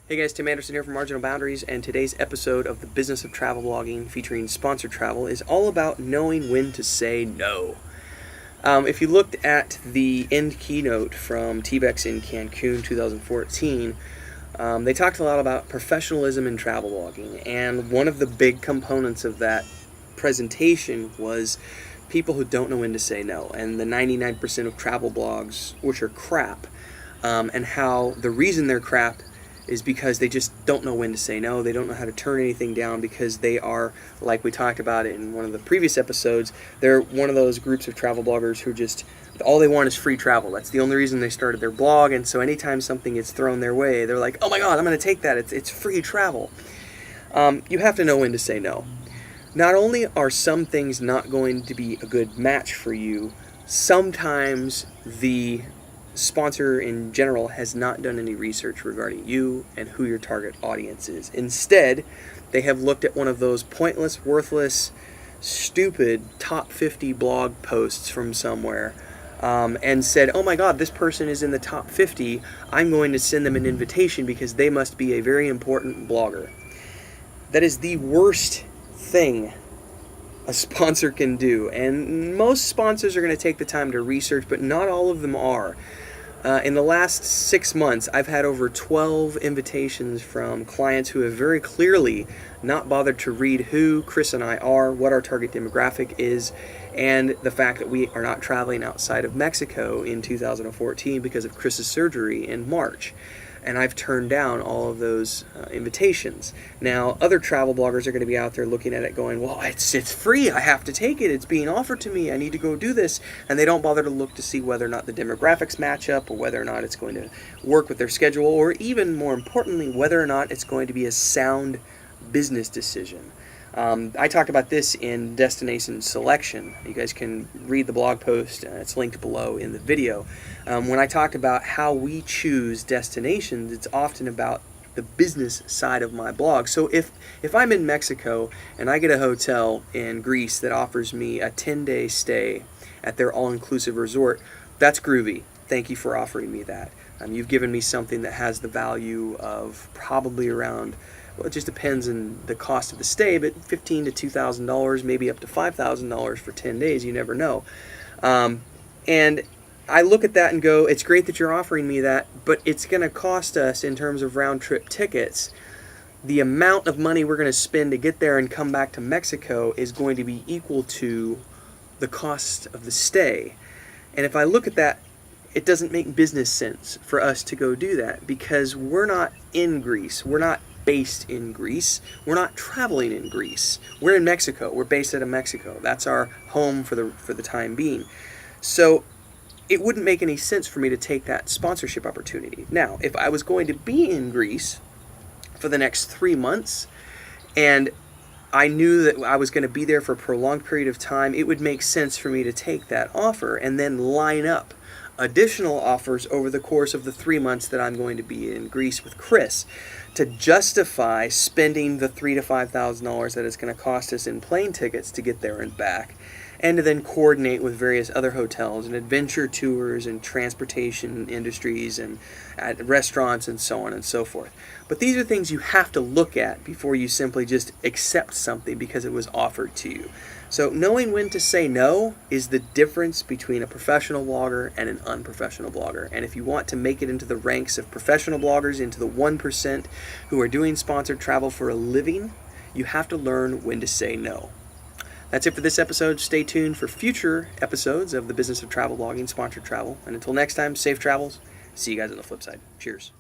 Hey guys, Tim Anderson here from Marginal Boundaries, and today's episode of the Business of Travel Blogging featuring sponsored travel is all about knowing when to say no. If you looked at the end keynote from TBEX in Cancun 2014, they talked a lot about professionalism in travel blogging, and one of the big components of that presentation was people who don't know when to say no, and the 99% of travel blogs, which are crap, and how the reason they're crap is because they just don't know when to say no. They don't know how to turn anything down because they are, like we talked about in one of the previous episodes, they're one of those groups of travel bloggers who just, all they want is free travel. That's the only reason they started their blog, and so anytime something gets thrown their way, they're like, oh my god, I'm going to take that, it's free travel. You have to know when to say no. Not only are some things not going to be a good match for you, sometimes the sponsor in general has not done any research regarding you and who your target audience is. Instead, they have looked at one of those pointless, worthless, stupid top 50 blog posts from somewhere and said, oh my god, this person is in the top 50, I'm going to send them an invitation because they must be a very important blogger. That is the worst thing a sponsor can do, and most sponsors are going to take the time to research, but not all of them are. In the last 6 months, I've had over 12 invitations from clients who have very clearly not bothered to read who Chris and I are, what our target demographic is, and the fact that we are not traveling outside of Mexico in 2014 because of Chris's surgery in March. And I've turned down all of those invitations. Now, other travel bloggers are going to be out there looking at it going, well, it's free, I have to take it, it's being offered to me, I need to go do this. And they don't bother to look to see whether or not the demographics match up, or whether or not it's going to work with their schedule, or even more importantly, whether or not it's going to be a sound business decision. I talked about this in Destination Selection. You guys can read the blog post, it's linked below in the video. When I talked about how we choose destinations, it's often about the business side of my blog. So if I'm in Mexico and I get a hotel in Greece that offers me a 10-day stay at their all-inclusive resort, that's groovy. Thank you for offering me that. You've given me something that has the value of probably around, well, it just depends on the cost of the stay, but $1,500 to $2,000, maybe up to $5,000 for 10 days, you never know. And I look at that and go, it's great that you're offering me that, but it's going to cost us, in terms of round-trip tickets, the amount of money we're going to spend to get there and come back to Mexico is going to be equal to the cost of the stay. And if I look at that, it doesn't make business sense for us to go do that, because we're not in Greece. We're not based in Greece. We're not traveling in Greece. We're in Mexico. We're based out of Mexico. That's our home for the time being. So it wouldn't make any sense for me to take that sponsorship opportunity. Now, if I was going to be in Greece for the next 3 months, and I knew that I was going to be there for a prolonged period of time, it would make sense for me to take that offer and then line up additional offers over the course of the 3 months that I'm going to be in Greece with Chris, to justify spending the $3,000 to $5,000 that it's going to cost us in plane tickets to get there and back, and to then coordinate with various other hotels and adventure tours and transportation industries and at restaurants and so on and so forth. But these are things you have to look at before you simply just accept something because it was offered to you. So knowing when to say no is the difference between a professional blogger and an unprofessional blogger. And if you want to make it into the ranks of professional bloggers, into the 1% who are doing sponsored travel for a living, you have to learn when to say no. That's it for this episode. Stay tuned for future episodes of the Business of Travel Blogging, Sponsored Travel. And until next time, safe travels. See you guys on the flip side. Cheers.